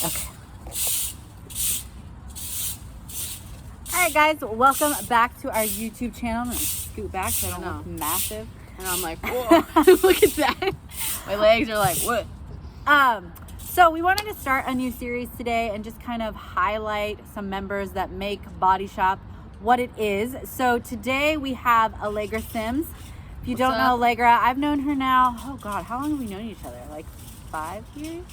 Okay. All right, guys, welcome back to our YouTube channel. I'm gonna scoot back so I don't look massive. And I'm like, whoa, look at that. My legs are like, what? So we wanted to start a new series today and just kind of highlight some members that make BodyShop what it is. So today we have Allegra Sims. If you don't know Allegra, I've known her now, oh God, how long have we known each other? Like 5 years?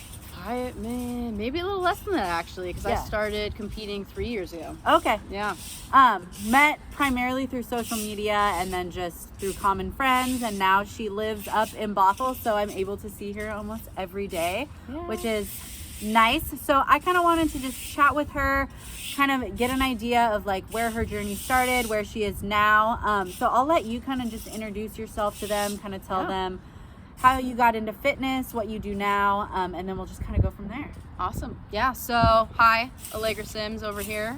Maybe a little less than that actually, because I started competing 3 years ago. Okay. Yeah. Met primarily through social media and then just through common friends, and now she lives up in Bothell, so I'm able to see her almost every day, which is nice. So I kind of wanted to just chat with her, kind of get an idea of like where her journey started, where she is now. So I'll let you kind of just introduce yourself to them, kind of tell them how you got into fitness, what you do now, and then we'll just kind of go from there. Awesome. Yeah, so hi, Allegra Sims over here.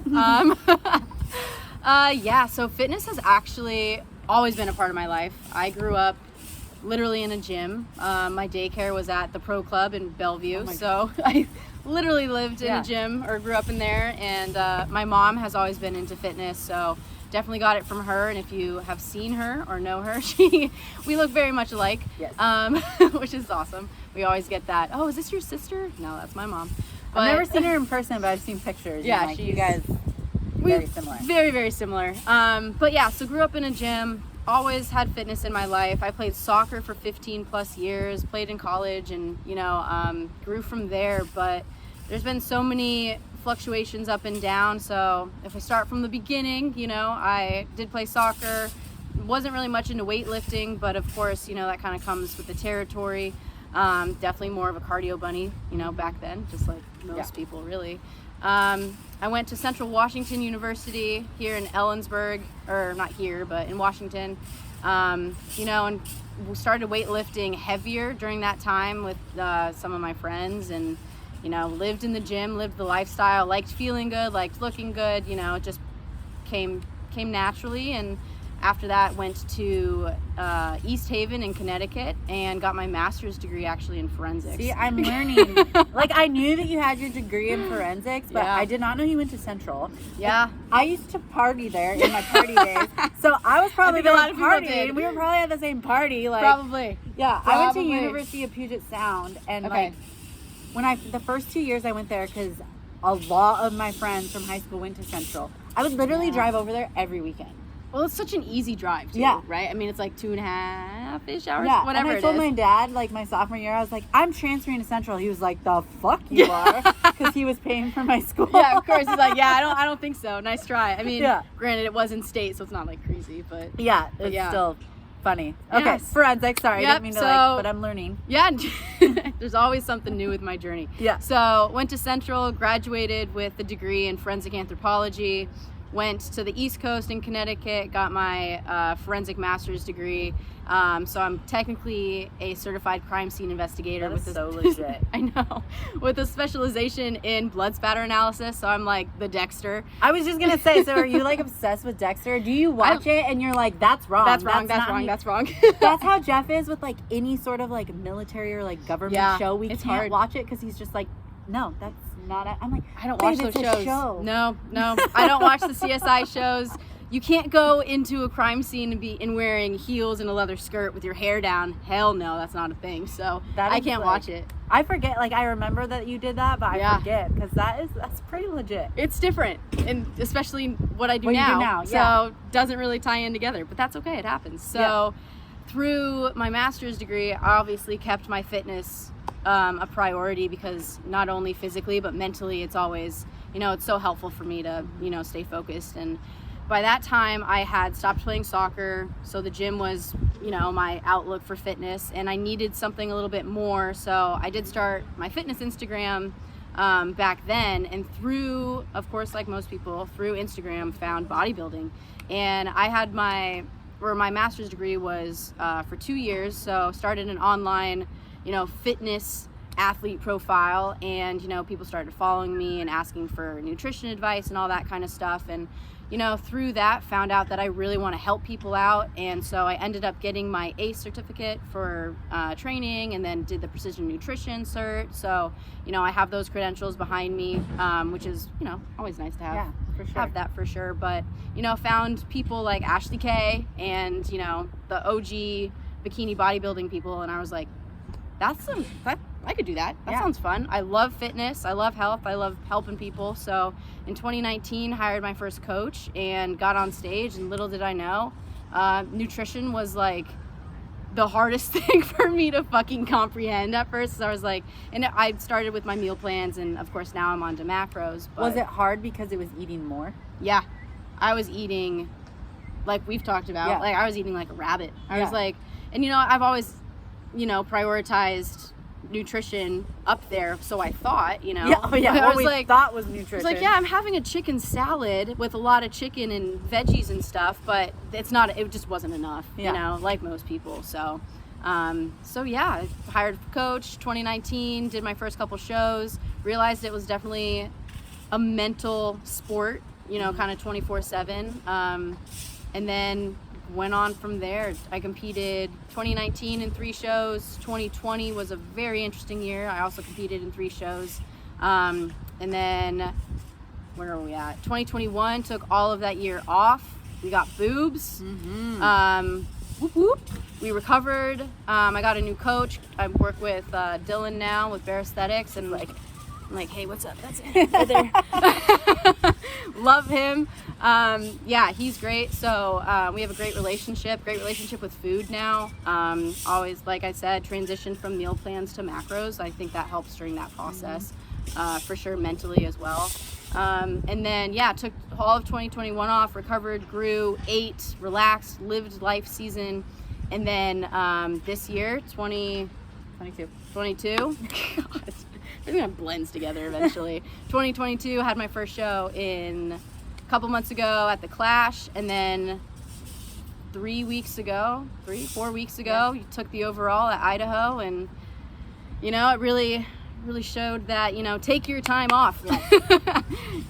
So fitness has actually always been a part of my life. I grew up literally in a gym. My daycare was at the Pro Club in Bellevue, so I literally lived in a gym or grew up in there, and my mom has always been into fitness, so definitely got it from her. And if you have seen her or know her, we look very much alike. Yes. Which is awesome. We always get that, oh, is this your sister? No, that's my mom. But I've never seen her in person, but I've seen pictures. Yeah, like, you guys very similar. Very, very similar. But yeah, so grew up in a gym, always had fitness in my life. I played soccer for 15 plus years, played in college, and grew from there. But there's been so many fluctuations up and down. So if I start from the beginning, I did play soccer, wasn't really much into weightlifting, but of course, that kind of comes with the territory. Definitely more of a cardio bunny, back then, just like most people really. I went to Central Washington University here in Ellensburg, or not here, but in Washington, and we started weightlifting heavier during that time with some of my friends, and lived in the gym, lived the lifestyle, liked feeling good, liked looking good, it just came naturally. And after that went to East Haven in Connecticut and got my master's degree actually in forensics. See, I'm learning. Like, I knew that you had your degree in forensics, but I did not know you went to Central. Yeah. Like, I used to party there in my party days, so I was probably there partying. We were probably at the same party. Like, probably. Yeah, I went to University of Puget Sound, and like, the first 2 years I went there, because a lot of my friends from high school went to Central. I would literally drive over there every weekend. Well, it's such an easy drive too, right? I mean, it's like 2.5-ish hours, whatever it is. And I told my dad, like, my sophomore year, I was like, I'm transferring to Central. He was like, the fuck you are? Because he was paying for my school. Yeah, of course. He's like, I don't think so. Nice try. I mean, granted, it was in state, so it's not like crazy, but it's still funny. Okay, forensics, sorry, I didn't mean to but I'm learning. Yeah, there's always something new with my journey. Yeah. So went to Central, graduated with a degree in forensic anthropology, went to the East Coast in Connecticut, got my forensic master's degree. So I'm technically a certified crime scene investigator. That is so legit. I know. With a specialization in blood spatter analysis, so I'm like the Dexter. I was just gonna say, so are you like obsessed with Dexter? Do you watch it and you're like, that's wrong? That's wrong. That's wrong. That's how Jeff is with like any sort of like military or like government show. We can't watch it because he's just like, no, that's not it. I'm like, I don't watch those shows. No, I don't watch the CSI shows. You can't go into a crime scene and be wearing heels and a leather skirt with your hair down. Hell no, that's not a thing. So I can't watch it. I forget, like, I remember that you did that, but I forget, because that's pretty legit. It's different, and especially what I do now. So doesn't really tie in together, but that's okay. It happens. So through my master's degree, I obviously kept my fitness a priority, because not only physically but mentally, it's always, it's so helpful for me to stay focused. And by that time I had stopped playing soccer, so the gym was my outlook for fitness, and I needed something a little bit more. So I did start my fitness Instagram back then, and through, of course, like most people, through Instagram found bodybuilding. And I had my master's degree was for 2 years, so started an online fitness athlete profile, and you know, people started following me and asking for nutrition advice and all that kind of stuff. And you know, through that, found out that I really want to help people out, and so I ended up getting my ACE certificate for training, and then did the precision nutrition cert. So you know, I have those credentials behind me, which is, you know, always nice to have. Yeah, for sure. Have that for sure. But you know, found people like Ashley K and you know, the OG bikini bodybuilding people, and I was like, I could do that. That sounds fun. I love fitness. I love health. I love helping people. So in 2019, hired my first coach and got on stage, and little did I know, nutrition was like the hardest thing for me to fucking comprehend at first. So I was like, and I started with my meal plans, and of course now I'm on to macros. But was it hard because it was eating more? Yeah. I was eating, like we've talked about, like I was eating like a rabbit. I was like, and you know, I've always, you know, prioritized nutrition up there, so I thought, you know. I was like, thought was nutrition. I was like, yeah, I'm having a chicken salad with a lot of chicken and veggies and stuff, but it's not, it just wasn't enough, you know, like most people. So yeah, I hired a coach 2019, did my first couple shows, realized it was definitely a mental sport, you know, kind of 24/7, and then went on from there. I competed 2019 in 3 shows. 2020 was a very interesting year. I also competed in 3 shows. And then, where are we at? 2021, took all of that year off. We got boobs. Whoop, whoop. We recovered. I got a new coach. I work with Dylan now with Bare Aesthetics, and like, I'm like, hey, what's up? That's it, right there. Love him. Yeah, he's great. So we have a great relationship with food now. Always, like I said, transitioned from meal plans to macros. I think that helps during that process, for sure, mentally as well. And then, yeah, took all of 2021 off, recovered, grew, ate, relaxed, lived life season. And then this year, 2022, God. It kind of blends together eventually. 2022, had my first show in a couple months ago at the Clash, and then 4 weeks ago, you took the overall at Idaho, and you know, it really showed that, you know, take your time off.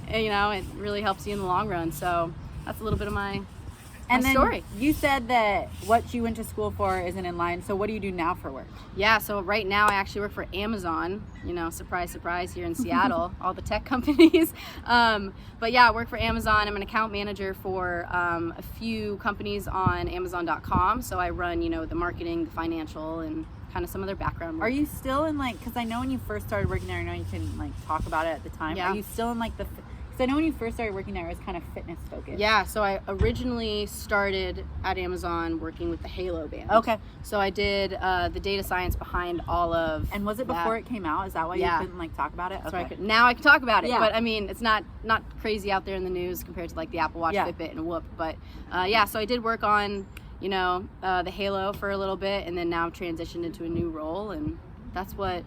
And, you know, it really helps you in the long run. So that's a little bit of my story. You said that what you went to school for isn't in line. So what do you do now for work? Yeah, so right now I actually work for Amazon. You know, surprise, surprise, here in Seattle, all the tech companies. But yeah, I work for Amazon. I'm an account manager for a few companies on Amazon.com. So I run, you know, the marketing, the financial, and kind of some of their background work. Are you still in, like, because I know when you first started working there, I know you couldn't like talk about it at the time. Yeah. Are you still in like the? So I know when you first started working there, it was kind of fitness focused. Yeah, so I originally started at Amazon working with the Halo band. Okay. So I did the data science behind all of. And was it before it came out? Is that why you couldn't like talk about it? Okay. Now I can talk about it, but I mean, it's not crazy out there in the news compared to like the Apple Watch, Fitbit, and Whoop. But yeah, so I did work on, you know, the Halo for a little bit, and then now I've transitioned into a new role, and that's what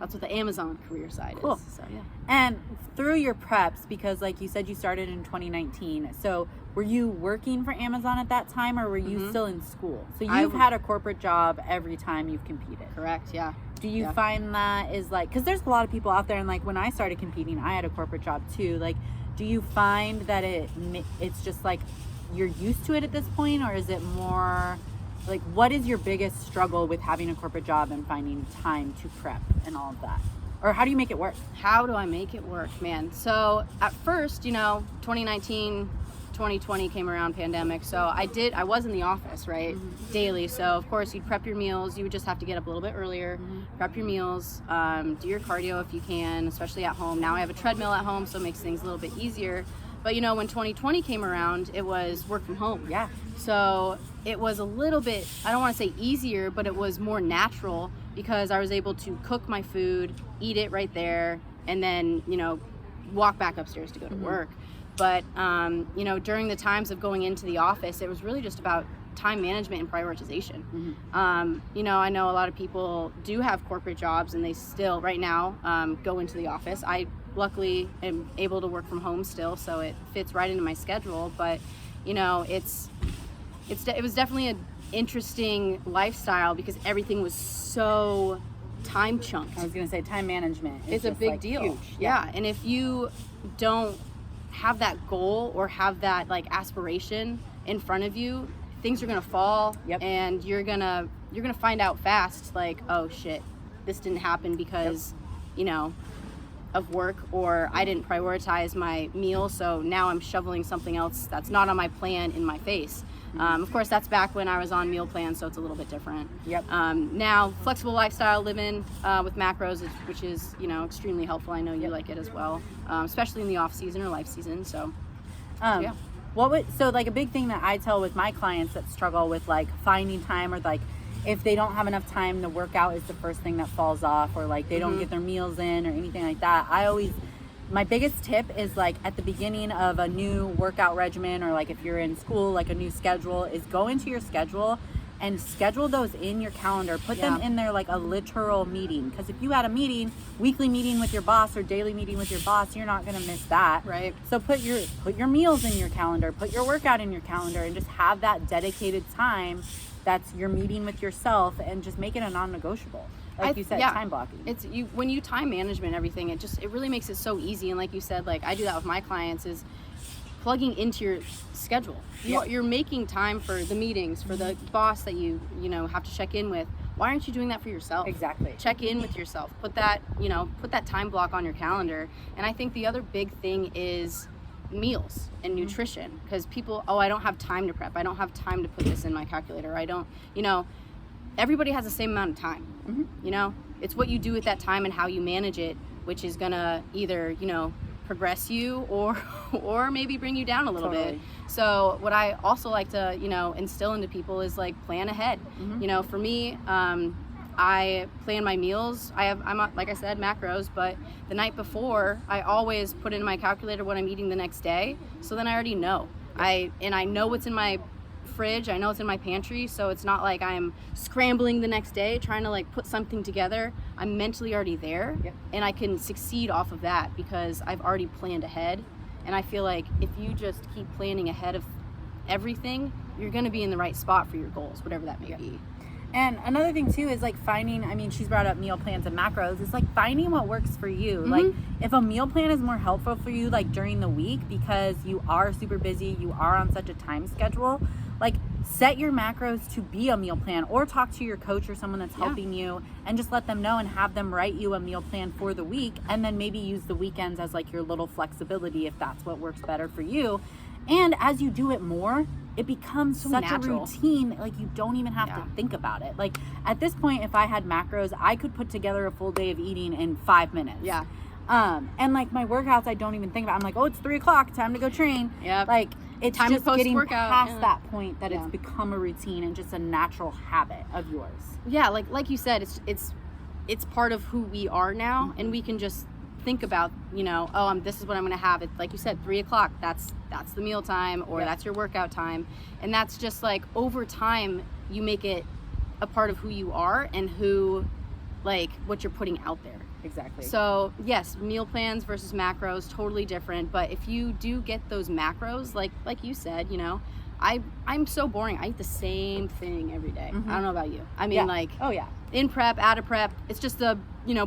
the Amazon career side is. So yeah. And through your preps, because like you said, you started in 2019. So were you working for Amazon at that time, or were you still in school? So you've had a corporate job every time you've competed. Correct. Yeah. Do you find that is like, because there's a lot of people out there, and like when I started competing, I had a corporate job too. Like, do you find that it's just like you're used to it at this point, or is it more like, what is your biggest struggle with having a corporate job and finding time to prep and all of that? Or how do you make it work? How do I make it work, man? So at first, you know, 2019, 2020 came around, pandemic. So I was in the office, right? Daily. So of course you'd prep your meals. You would just have to get up a little bit earlier, prep your meals, do your cardio if you can, especially at home. Now I have a treadmill at home, so it makes things a little bit easier. But you know, when 2020 came around, it was work from home. Yeah. So it was a little bit, I don't want to say easier, but it was more natural because I was able to cook my food, eat it right there, and then, you know, walk back upstairs to go to work. But, you know, during the times of going into the office, it was really just about time management and prioritization. You know, I know a lot of people do have corporate jobs and they still, right now, go into the office. I luckily am able to work from home still, so it fits right into my schedule. But, you know, it was definitely an interesting lifestyle because everything was so time chunks. I was going to say time management is a big deal. Huge. Yeah. And if you don't have that goal or have that like aspiration in front of you, things are going to fall. Yep. And you're going to find out fast, like, oh shit, this didn't happen because, you know, of work, or I didn't prioritize my meal, so now I'm shoveling something else that's not on my plan in my face. Of course, that's back when I was on meal plans, so it's a little bit different. Yep. Now, flexible lifestyle living with macros, which is, you know, extremely helpful. I know you like it as well, especially in the off season or life season. So, yeah. So like a big thing that I tell with my clients that struggle with like finding time, or like if they don't have enough time, the workout is the first thing that falls off, or like they don't get their meals in or anything like that. My biggest tip is like at the beginning of a new workout regimen, or like if you're in school, like a new schedule, is go into your schedule and schedule those in your calendar. Put them in there like a literal meeting. Because if you had a meeting, weekly meeting with your boss or daily meeting with your boss, you're not going to miss that. Right. So put your meals in your calendar, put your workout in your calendar, and just have that dedicated time that's your meeting with yourself, and just make it a non-negotiable. Like you said, time blocking. It's when you time management everything, it really makes it so easy. And like you said, like I do that with my clients, is plugging into your schedule. You're making time for the meetings, for the boss that you know have to check in with. Why aren't you doing that for yourself? Exactly. Check in with yourself. Put that time block on your calendar. And I think the other big thing is meals and nutrition, because people, I don't have time to prep, I don't have time to put this in my calculator, I don't, everybody has the same amount of time. It's what you do with that time and how you manage it, which is gonna either progress you or maybe bring you down a little bit. So what I also like to instill into people is like plan ahead. For me, I plan my meals. I'm like I said, macros, but the night before I always put in my calculator what I'm eating the next day, so then I already know. I know what's in my fridge, I know what's in my pantry, so it's not like I'm scrambling the next day trying to like put something together. I'm mentally already there, and I can succeed off of that because I've already planned ahead. And I feel like if you just keep planning ahead of everything, you're going to be in the right spot for your goals, whatever that may be. And another thing too is like finding, she's brought up meal plans and macros, it's like finding what works for you. Like if a meal plan is more helpful for you like during the week because you are super busy, you are on such a time schedule, like set your macros to be a meal plan, or talk to your coach or someone that's helping you and just let them know and have them write you a meal plan for the week, and then maybe use the weekends as like your little flexibility if that's what works better for you. And as you do it more, it becomes such natural. A routine, like you don't even have to think about it. Like at this point, if I had macros, I could put together a full day of eating in 5 minutes. And like my workouts, I don't even think about. I'm like, oh, it's 3:00, time to go train. Like it's time just getting past that point that it's become a routine and just a natural habit of yours. Like you said, it's part of who we are now, and we can just think about, this is what I'm going to have. It's like you said, 3:00. That's the meal time, or that's your workout time, and that's just like over time you make it a part of who you are and who, like, what you're putting out there. Exactly. So yes, meal plans versus macros, totally different. But if you do get those macros, like you said, I'm so boring. I eat the same thing every day. I don't know about you. I mean, in prep, out of prep, it's just the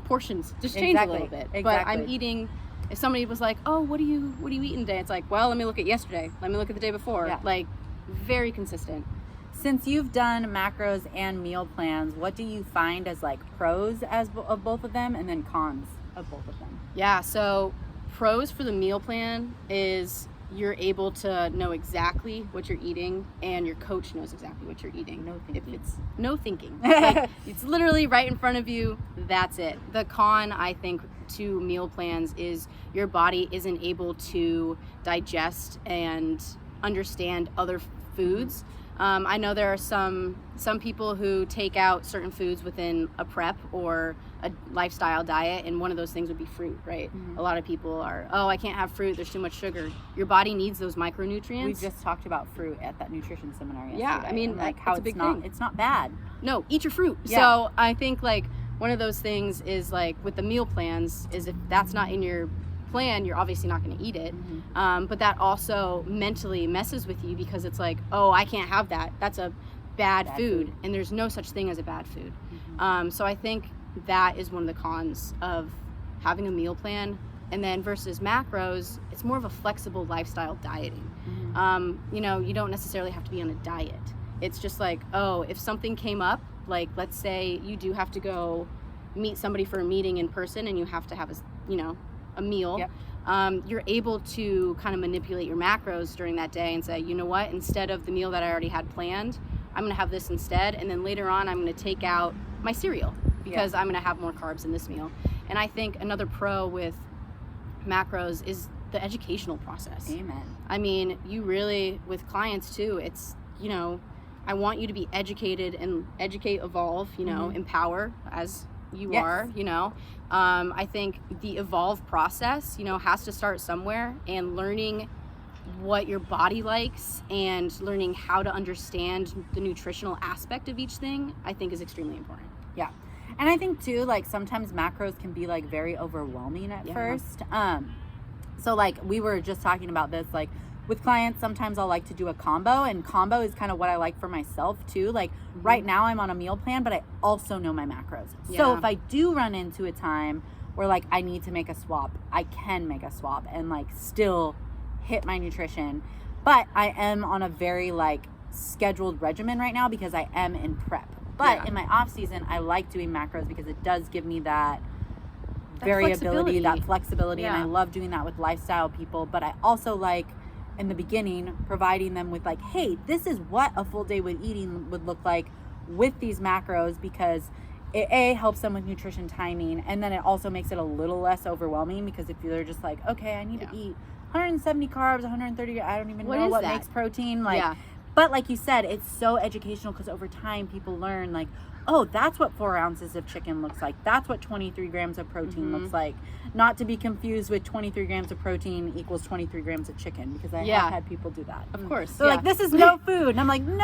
portions just change a little bit. But I'm eating. If somebody was like, oh, what are you eating today? It's like, well, let me look at yesterday. Let me look at the day before. Like, very consistent. Since you've done macros and meal plans, what do you find as like pros of both of them, and then cons of both of them? Yeah, so pros for the meal plan is you're able to know exactly what you're eating, and your coach knows exactly what you're eating. No thinking. Like, it's literally right in front of you. That's it. The con, I think, to meal plans is your body isn't able to digest and understand other foods. I know there are some people who take out certain foods within a prep or a lifestyle diet, and one of those things would be fruit, right? A lot of people are, I can't have fruit, there's too much sugar. Your body needs those micronutrients. We just talked about fruit at that nutrition seminar yesterday. Yeah, I mean, like how it's not bad. No, eat your fruit. So I think like one of those things is like with the meal plans is if that's not in your plan, you're obviously not going to eat it. But that also mentally messes with you because it's like, I can't have that. That's a bad food. And there's no such thing as a bad food. So I think that is one of the cons of having a meal plan. And then versus macros, it's more of a flexible lifestyle dieting. You know, you don't necessarily have to be on a diet. It's just like, oh, if something came up, like let's say you do have to go meet somebody for a meeting in person and you have to have a meal. You're able to kind of manipulate your macros during that day and say, you know what, instead of the meal that I already had planned, I'm gonna have this instead, and then later on I'm gonna take out my cereal because I'm gonna have more carbs in this meal. And I think another pro with macros is the educational process. Amen. I mean, you really, with clients too, it's, you know, I want you to be educated and educate, evolve, you know, empower as you are, you know. I think the evolve process, you know, has to start somewhere, and learning what your body likes and learning how to understand the nutritional aspect of each thing, I think is extremely important. Yeah. And I think too, like sometimes macros can be like very overwhelming at first. So like we were just talking about this, like with clients, sometimes I'll like to do a combo, and combo is kind of what I like for myself too. Like right now I'm on a meal plan, but I also know my macros. So if I do run into a time where like I need to make a swap, I can make a swap and like still hit my nutrition. But I am on a very like scheduled regimen right now because I am in prep. But in my off season, I like doing macros because it does give me that variability, that flexibility. And I love doing that with lifestyle people. But I also like, in the beginning, providing them with like, hey, this is what a full day with eating would look like with these macros, because it helps them with nutrition timing, and then it also makes it a little less overwhelming, because if you're just like, okay, I need to eat 170 carbs, 130, I don't even know what makes protein, like but like you said, it's so educational, because over time people learn like, oh, that's what 4 ounces of chicken looks like. That's what 23 grams of protein looks like. Not to be confused with 23 grams of protein equals 23 grams of chicken, because I have had people do that. Of course. They're like, this is no food. And I'm like, no.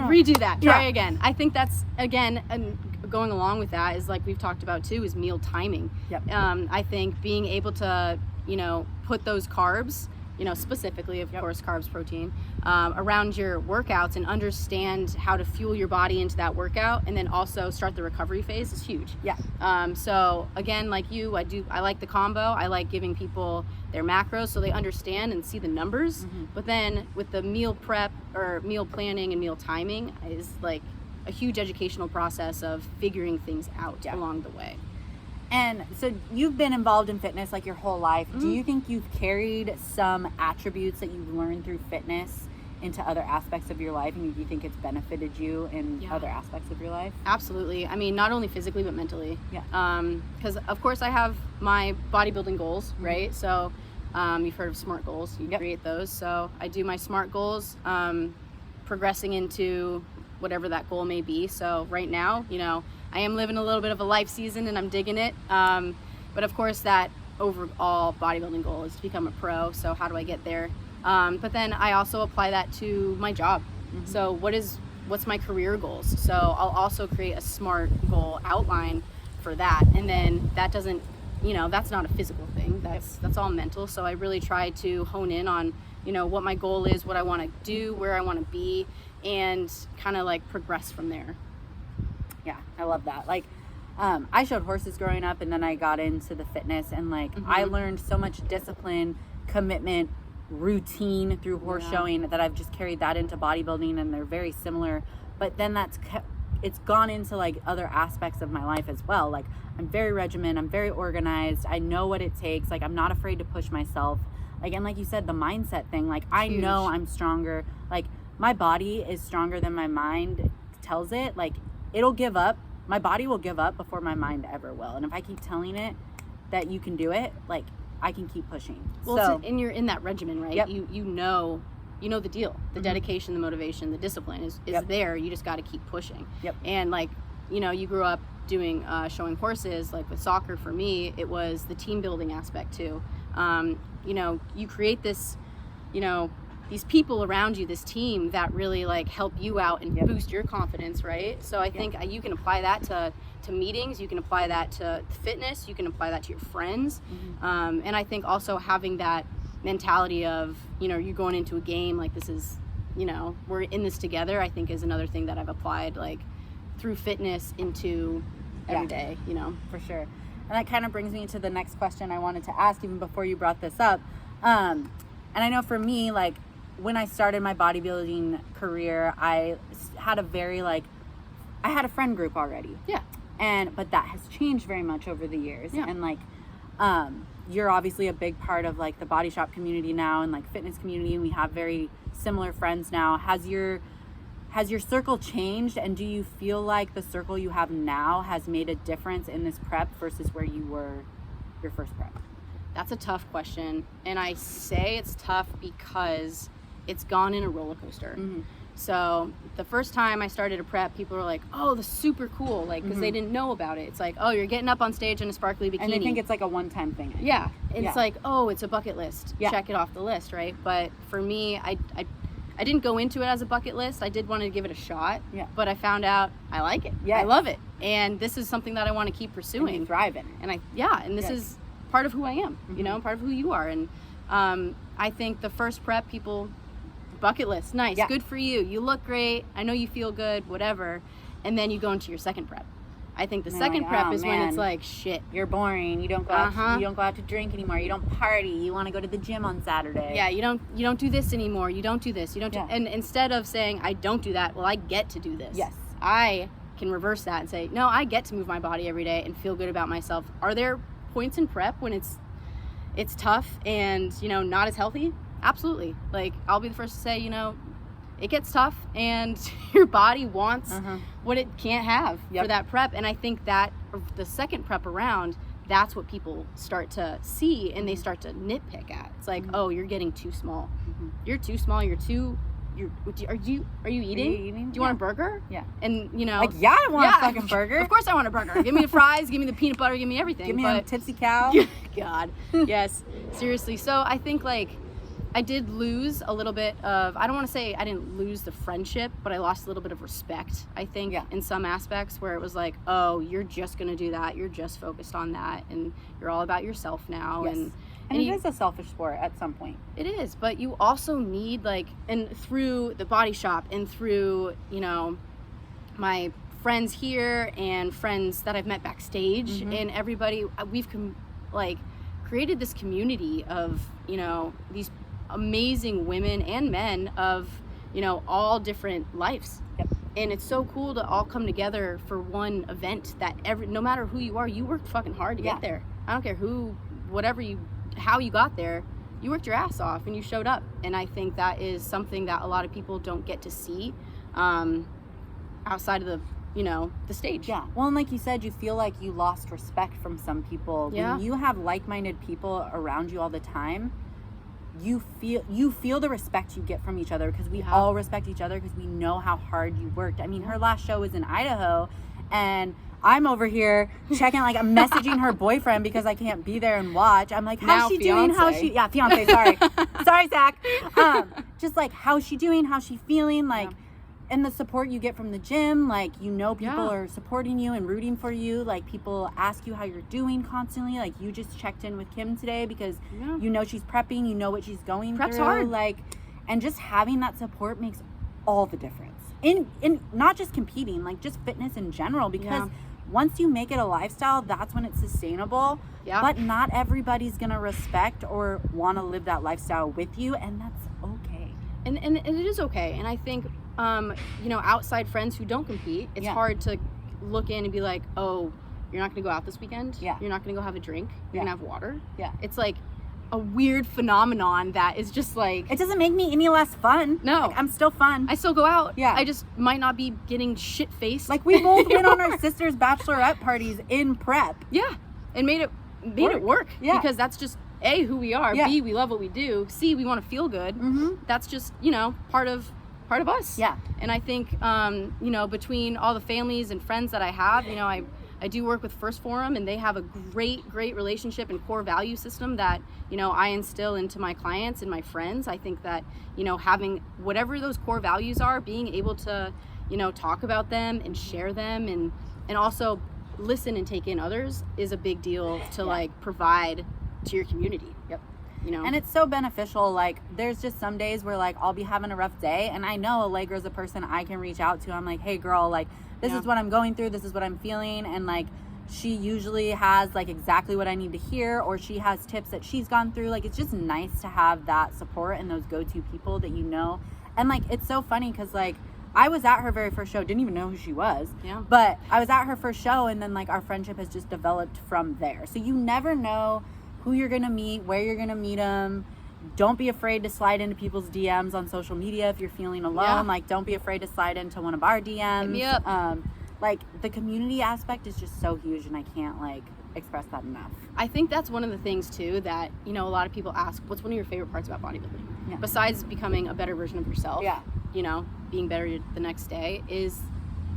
Redo that. Try again. I think that's, again, and going along with that is like we've talked about too, is meal timing. I think being able to, you know, put those carbs, you know, specifically, of course, carbs, protein, around your workouts, and understand how to fuel your body into that workout, and then also start the recovery phase is huge. So again, like you, I like the combo. I like giving people their macros so they understand and see the numbers. But then with the meal prep or meal planning and meal timing is like a huge educational process of figuring things out along the way. And so you've been involved in fitness like your whole life. Do you think you've carried some attributes that you've learned through fitness into other aspects of your life, and do you think it's benefited you in other aspects of your life? Absolutely. I mean, not only physically but mentally. Because of course I have my bodybuilding goals, right? So you've heard of SMART goals. You create those. So I do my SMART goals, progressing into whatever that goal may be. So right now, you know, I am living a little bit of a life season and I'm digging it. But of course that overall bodybuilding goal is to become a pro. So how do I get there? But then I also apply that to my job. So what's my career goals? So I'll also create a SMART goal outline for that. And then that doesn't, you know, that's not a physical thing. That's all mental. So I really try to hone in on, you know, what my goal is, what I want to do, where I want to be, and kind of like progress from there. Yeah, I love that. Like, I showed horses growing up, and then I got into the fitness, and like I learned so much discipline, commitment, routine through horse showing, that I've just carried that into bodybuilding, and they're very similar. But then it's gone into like other aspects of my life as well. Like I'm very regimented, I'm very organized, I know what it takes. Like I'm not afraid to push myself. Like, and like you said, the mindset thing, like I know I'm stronger. Like my body is stronger than my mind tells it. Like it'll give up. My body will give up before my mind ever will. And if I keep telling it that you can do it, like I can keep pushing. Well, and you're in that regimen, right? You know the deal. The dedication, the motivation, the discipline is there. You just got to keep pushing. And like, you know, you grew up doing showing horses. Like with soccer, for me, it was the team building aspect too. You know, you create this, you know, these people around you, this team that really like help you out and boost your confidence, right? So I think you can apply that to meetings, you can apply that to fitness, you can apply that to your friends. And I think also having that mentality of, you know, you're going into a game, like this is, you know, we're in this together, I think is another thing that I've applied like through fitness into every day, you know. For sure. And that kind of brings me to the next question I wanted to ask even before you brought this up. And I know for me, like, when I started my bodybuilding career, I had a very, like, I had a friend group already. Yeah. But that has changed very much over the years. Yeah. And, like, you're obviously a big part of, like, the BodyShop community now and, like, fitness community, and we have very similar friends now. Has your circle changed, and do you feel like the circle you have now has made a difference in this prep versus where you were your first prep? That's a tough question, and I say it's tough because it's gone in a roller coaster. Mm-hmm. So the first time I started a prep, people were like, oh, that's super cool, like, because they didn't know about it. It's like, oh, you're getting up on stage in a sparkly bikini. And they think it's like a one-time thing. Yeah. It's like, oh, it's a bucket list. Yeah. Check it off the list, right? But for me, I didn't go into it as a bucket list. I did want to give it a shot. Yeah. But I found out I like it. Yeah. I love it. And this is something that I want to keep pursuing. And you thrive in it. And this is part of who I am, you know, part of who you are. And I think the first prep, people, bucket list, nice, good for you. You look great. I know you feel good, whatever. And then you go into your second prep. I think the second prep is when it's like, shit, you're boring. You don't go out. You don't go out to drink anymore. You don't party. You want to go to the gym on Saturday. Yeah, you don't do this anymore. You don't do this. You don't. And instead of saying I don't do that, well, I get to do this. Yes. I can reverse that and say, no, I get to move my body every day and feel good about myself. Are there points in prep when it's tough and, you know, not as healthy? Absolutely. Like, I'll be the first to say, you know, it gets tough and your body wants what it can't have for that prep. And I think that the second prep around, that's what people start to see and they start to nitpick at. It's like, oh, you're getting too small. You're too small. Are you eating? Do you want a burger? Yeah. And, you know, like, yeah, I want a fucking burger. Of course I want a burger. Give me the fries, give me the peanut butter, give me everything. Give me a tipsy cow. God. Yes. Seriously. So I think, like, I did lose a little bit of, I don't want to say I didn't lose the friendship, but I lost a little bit of respect, I think, in some aspects where it was like, oh, you're just going to do that. You're just focused on that. And you're all about yourself now. Yes. And it is a selfish sport at some point. It is. But you also need, like, and through the BodyShop and through, you know, my friends here and friends that I've met backstage and everybody, we've created this community of, you know, these amazing women and men of, you know, all different lives. And it's so cool to all come together for one event that no matter who you are, you worked fucking hard to get there. I don't care how you got there, you worked your ass off and you showed up. And I think that is something that a lot of people don't get to see outside of the, you know, the stage. Yeah. Well, and like you said, you feel like you lost respect from some people. When you have like-minded people around you all the time, you feel the respect you get from each other, because we all respect each other because we know how hard you worked. I mean, her last show was in Idaho, and I'm over here checking, like, I'm messaging her boyfriend because I can't be there and watch. I'm like, how's she doing? Fiance, sorry. Sorry, Zach. Just like, how's she doing? How's she feeling? Like, and the support you get from the gym, like, you know, people are supporting you and rooting for you. Like, people ask you how you're doing constantly. Like, you just checked in with Kim today because you know she's prepping, you know what she's going Prep's through. Hard. Like, and just having that support makes all the difference. In not just competing, like, just fitness in general, because once you make it a lifestyle, that's when it's sustainable. But not everybody's gonna respect or want to live that lifestyle with you, and that's okay. And it is okay. And I think, you know, outside friends who don't compete, it's hard to look in and be like, oh, you're not gonna go out this weekend? You're not gonna go have a drink? You're gonna have water? It's like a weird phenomenon that is just like, it doesn't make me any less fun. No. Like, I'm still fun. I still go out. I just might not be getting shit-faced. Like, we both went on our sister's bachelorette parties in prep. And made it work. Yeah. Because that's just, A, who we are. B, we love what we do. C, we want to feel good. That's just, you know, part of us. And I think, you know, between all the families and friends that I have, you know, I do work with First Forum, and they have a great relationship and core value system that, you know, I instill into my clients and my friends. I think that, you know, having whatever those core values are, being able to, you know, talk about them and share them and also listen and take in others is a big deal to like provide to your community. you know. And it's so beneficial. Like, there's just some days where, like, I'll be having a rough day, and I know Allegra's a person I can reach out to. I'm like, hey, girl, like, this is what I'm going through. This is what I'm feeling. And, like, she usually has, like, exactly what I need to hear, or she has tips that she's gone through. Like, it's just nice to have that support and those go-to people that you know. And, like, it's so funny because, like, I was at her very first show, didn't even know who she was. Yeah. But I was at her first show, and then, like, our friendship has just developed from there. So you never know who you're going to meet, where you're going to meet them. Don't be afraid to slide into people's DMs on social media if you're feeling alone. Yeah. Like, don't be afraid to slide into one of our DMs. Hit me up. Like, the community aspect is just so huge, and I can't, like, express that enough. I think that's one of the things, too, that, you know, a lot of people ask, what's one of your favorite parts about bodybuilding? Yeah. Besides becoming a better version of yourself, Yeah. you know, being better the next day, is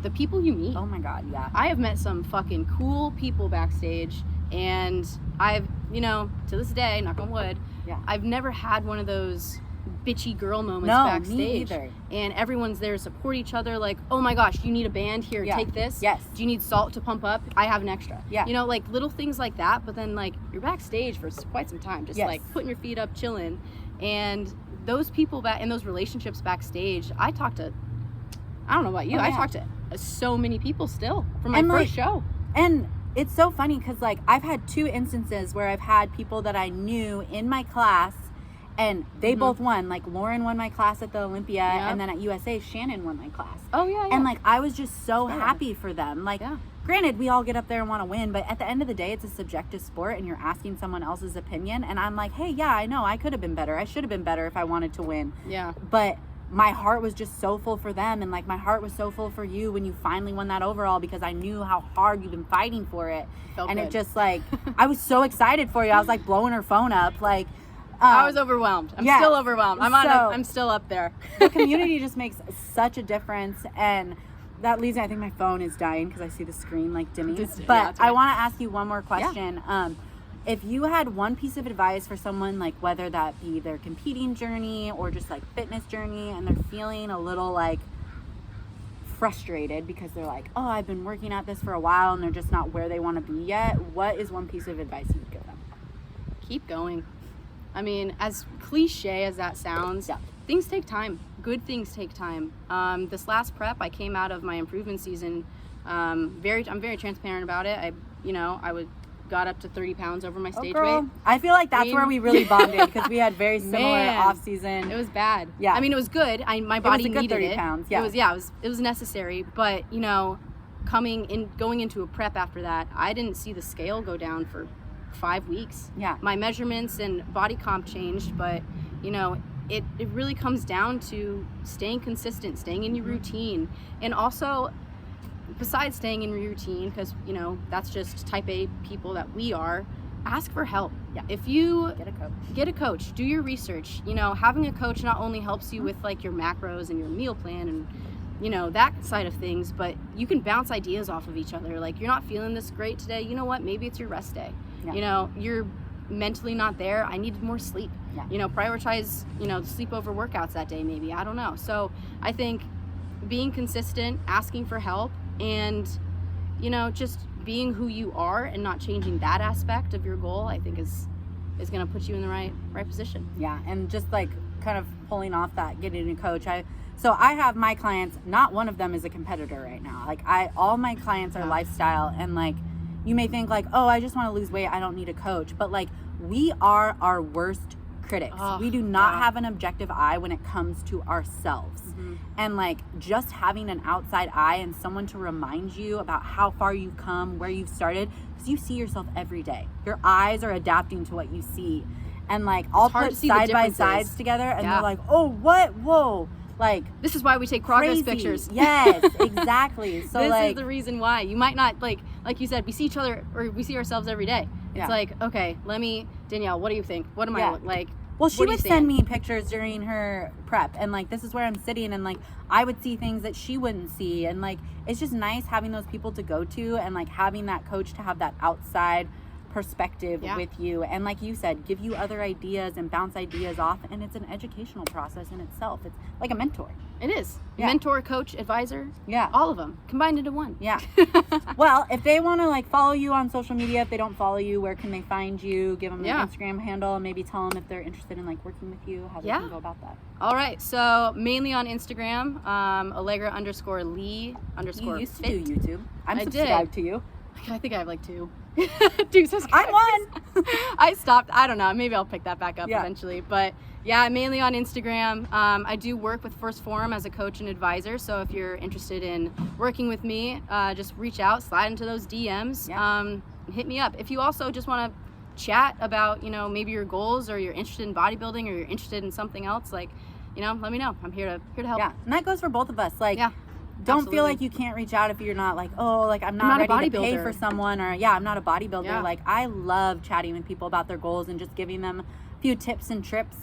the people you meet. Oh, my God, yeah. I have met some fucking cool people backstage, and I've, you know, to this day, knock on wood, Yeah. I've never had one of those bitchy girl moments No, backstage. me either. And everyone's there to support each other. Like, oh my gosh, you need a band? Here, Yeah. take this. Yes. Do you need salt to pump up? I have an extra. Yeah. You know, like little things like that. But then, like, you're backstage for quite some time, just Yes. like putting your feet up, chilling. And those people back in those relationships backstage, I talk to, I don't know about you, Oh, I yeah. talk to so many people still from my And, first like, show. And it's so funny because, like, I've had 2 instances where I've had people that I knew in my class, and they both won. Like, Lauren won my class at the Olympia, and then at USA, Shannon won my class. Oh, yeah, yeah. And, like, I was just so happy for them. Like, Yeah. granted, we all get up there and want to win, but at the end of the day, it's a subjective sport, and you're asking someone else's opinion. And I'm like, hey, yeah, I know, I could have been better. I should have been better if I wanted to win. Yeah. But my heart was just so full for them, and, like, my heart was so full for you when you finally won that overall, because I knew how hard you've been fighting for it. Felt and good. it just, like, I was so excited for you. I was, like, blowing her phone up, like, I was overwhelmed. I'm yeah. still overwhelmed. I'm still up there. The community just makes such a difference, and that leads me, I think my phone is dying because I see the screen, like, dimming. Yeah, But that's right. I want to ask you one more question. If you had one piece of advice for someone, like, whether that be their competing journey or just, like, fitness journey, and they're feeling a little, like, frustrated because they're like, oh, I've been working at this for a while and they're just not where they want to be yet, what is one piece of advice you'd give them? Keep going. I mean, as cliche as that sounds, things take time. Good things take time. This last prep, I came out of my improvement season. I'm very transparent about it. I got up to 30 pounds over my stage weight. I feel like that's where we really bonded because we had very similar off season. It was bad. Yeah. I mean, it was good. My body it was a good needed 30 it. pounds. Yeah. It was necessary. But, you know, going into a prep after that, I didn't see the scale go down for 5 weeks. Yeah. My measurements and body comp changed, but, you know, it really comes down to staying consistent, staying in your routine, and also, besides staying in your routine, because, you know, that's just type A people that we are, ask for help. Yeah. If you Get a coach, do your research. You know, having a coach not only helps you with, like, your macros and your meal plan and, you know, that side of things, but you can bounce ideas off of each other. Like, you're not feeling this great today, you know what, maybe it's your rest day. Yeah. You know, you're mentally not there, I needed more sleep. Yeah. You know, prioritize, you know, sleep over workouts that day maybe, I don't know. So I think being consistent, asking for help, and, you know, just being who you are and not changing that aspect of your goal, I think is going to put you in the right position. Yeah, and just, like, kind of pulling off that, getting a coach. So I have my clients, not one of them is a competitor right now. Like, all my clients are lifestyle, and, like, you may think, like, oh, I just want to lose weight, I don't need a coach. But, like, we are our worst critics. We do not have an objective eye when it comes to ourselves. And, like, just having an outside eye and someone to remind you about how far you've come, where you've started, because you see yourself every day. Your eyes are adapting to what you see. And, like, I'll put side by sides together, and they're like, oh, what? Whoa. Like, this is why we take progress pictures. Yes, exactly. So, this like, is the reason why. You might not, like you said, we see each other, or we see ourselves every day. It's like, okay, Danielle, what do you think? What am I, like? Well, she would send me pictures during her prep, and, like, this is where I'm sitting, and, like, I would see things that she wouldn't see, and, like, it's just nice having those people to go to, and, like, having that coach to have that outside perspective with you, and like you said, give you other ideas and bounce ideas off, and it's an educational process in itself. It's like a mentor. It is. Mentor, coach, advisor. Yeah. All of them combined into one. Yeah. Well, if they want to like follow you on social media, if they don't follow you, where can they find you? Give them an Instagram handle, and maybe tell them if they're interested in like working with you, how they can go about that. All right. So mainly on Instagram, Allegra_Lee_. You used to do YouTube. I'm subscribed to you. I think I have like 2 subscribers. I'm one. I stopped. I don't know. Maybe I'll pick that back up eventually. But yeah, mainly on Instagram. I do work with First Form as a coach and advisor. So if you're interested in working with me, just reach out, slide into those DMs, hit me up. If you also just want to chat about, you know, maybe your goals, or you're interested in bodybuilding, or you're interested in something else, like, you know, let me know. I'm here to help. Yeah, and that goes for both of us. Like, don't feel like you can't reach out if you're not like, oh, like I'm not ready to pay for someone, or I'm not a bodybuilder. Yeah. Like, I love chatting with people about their goals and just giving them a few tips and trips.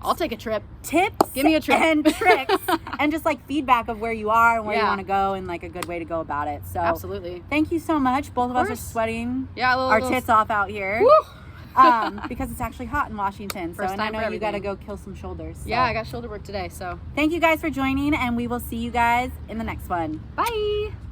I'll take a trip. Tips. Give me a trip. And tricks. And just like feedback of where you are and where you want to go, and like a good way to go about it. So absolutely. Thank you so much. Both of us are sweating our tits off out here. Woo! Because it's actually hot in Washington. First and I time know you got to go kill some shoulders. So. Yeah, I got shoulder work today. So thank you guys for joining, and we will see you guys in the next one. Bye.